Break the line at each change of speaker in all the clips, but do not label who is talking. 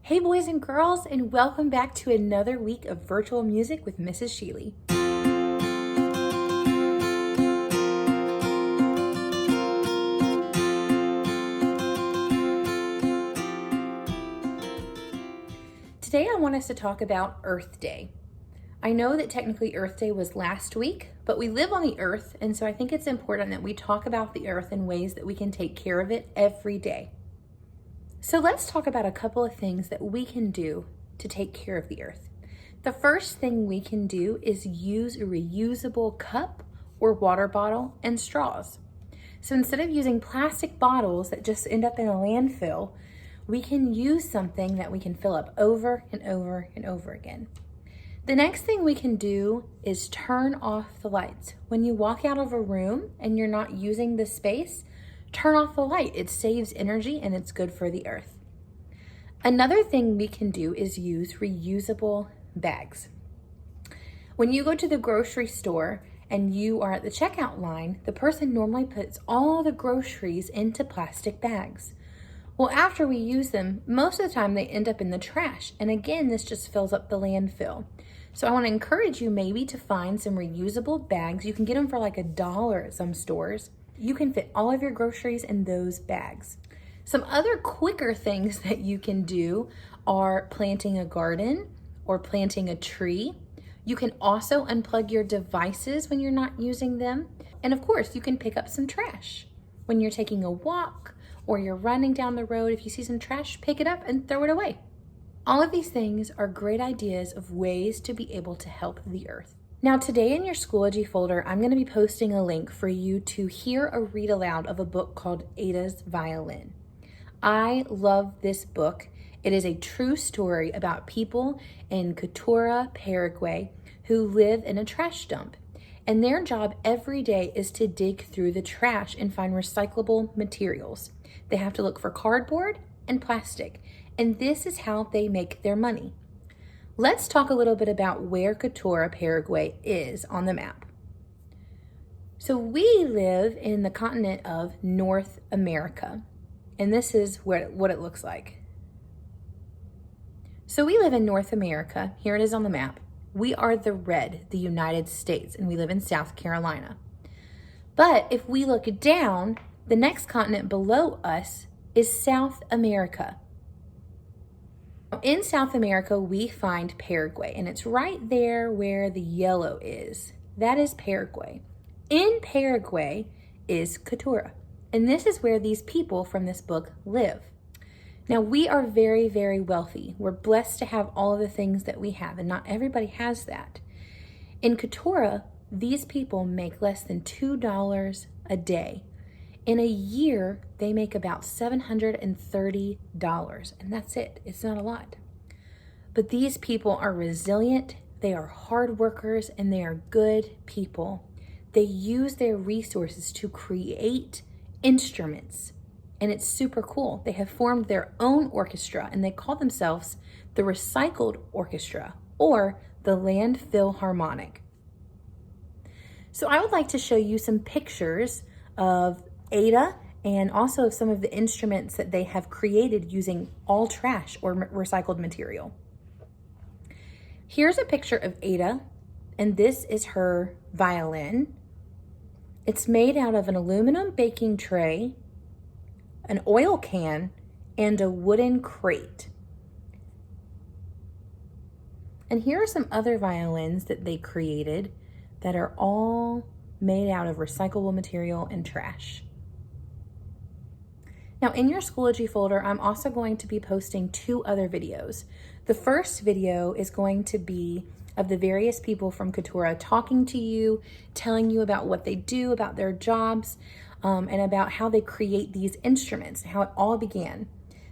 Hey boys and girls, and welcome back to another week of virtual music with Mrs. Sheely. Today I want us to talk about Earth Day. I know that technically Earth Day was last week, but we live on the earth, and so I think it's important that we talk about the earth in ways that we can take care of it every day. So let's talk about a couple of things that we can do to take care of the earth. The first thing we can do is use a reusable cup or water bottle and straws. So instead of using plastic bottles that just end up in a landfill, we can use something that we can fill up over and over and over again. The next thing we can do is turn off the lights. When you walk out of a room and you're not using the space, turn off the light. It saves energy and it's good for the earth. Another thing we can do is use reusable bags. When you go to the grocery store and you are at the checkout line, the person normally puts all the groceries into plastic bags. Well, after we use them, most of the time they end up in the trash. And again, this just fills up the landfill. So I want to encourage you maybe to find some reusable bags. You can get them for like $1 at some stores. You can fit all of your groceries in those bags. Some other quicker things that you can do are planting a garden or planting a tree. You can also unplug your devices when you're not using them. And of course, you can pick up some trash. When you're taking a walk or you're running down the road, if you see some trash, pick it up and throw it away. All of these things are great ideas of ways to be able to help the earth. Now today in your Schoology folder, I'm going to be posting a link for you to hear a read aloud of a book called Ada's Violin. I love this book. It is a true story about people in Cateura, Paraguay, who live in a trash dump. And their job every day is to dig through the trash and find recyclable materials. They have to look for cardboard and plastic, and this is how they make their money. Let's talk a little bit about where Cateura, Paraguay is on the map. So we live in the continent of North America, and this is what it looks like. So we live in North America. Here it is on the map. We are the red, the United States, and we live in South Carolina. But if we look down, the next continent below us is South America. In South America, we find Paraguay, and it's right there where the yellow is. That is Paraguay. In Paraguay is Cateura, and this is where these people from this book live. Now, we are very, very wealthy. We're blessed to have all of the things that we have, and not everybody has that. In Cateura, these people make less than $2 a day. In a year, they make about $730, and that's it. It's not a lot. But these people are resilient, they are hard workers, and they are good people. They use their resources to create instruments, and it's super cool. They have formed their own orchestra, and they call themselves the Recycled Orchestra, or the Landfill Harmonic. So I would like to show you some pictures of Ada and also some of the instruments that they have created using all trash or recycled material. Here's a picture of Ada, and this is her violin. It's made out of an aluminum baking tray, an oil can, and a wooden crate. And here are some other violins that they created that are all made out of recyclable material and trash. Now in your Schoology folder, I'm also going to be posting 2 other videos. The first video is going to be of the various people from Cateura talking to you, telling you about what they do, about their jobs, and about how they create these instruments, how it all began.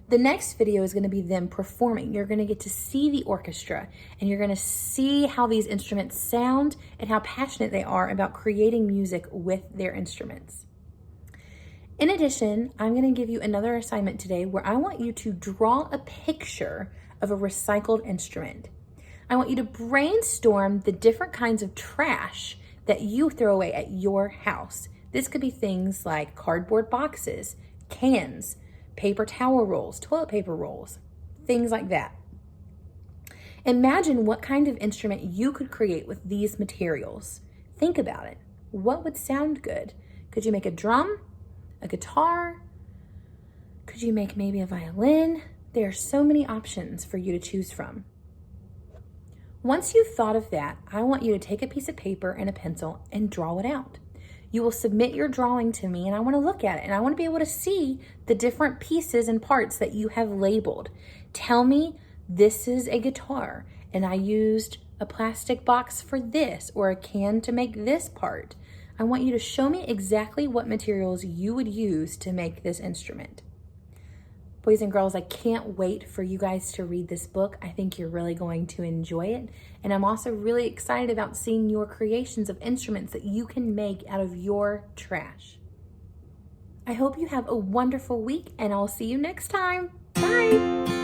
The next video is going to be them performing. You're going to get to see the orchestra, and you're going to see how these instruments sound and how passionate they are about creating music with their instruments. In addition, I'm going to give you another assignment today where I want you to draw a picture of a recycled instrument. I want you to brainstorm the different kinds of trash that you throw away at your house. This could be things like cardboard boxes, cans, paper towel rolls, toilet paper rolls, things like that. Imagine what kind of instrument you could create with these materials. Think about it. What would sound good? Could you make a drum, a guitar? Could you make maybe a violin? There are so many options for you to choose from. Once you've thought of that, I want you to take a piece of paper and a pencil and draw it out. You will submit your drawing to me and I want to look at it and I want to be able to see the different pieces and parts that you have labeled. Tell me this is a guitar and I used a plastic box for this or a can to make this part. I want you to show me exactly what materials you would use to make this instrument. Boys and girls, I can't wait for you guys to read this book. I think you're really going to enjoy it. And I'm also really excited about seeing your creations of instruments that you can make out of your trash. I hope you have a wonderful week and I'll see you next time. Bye.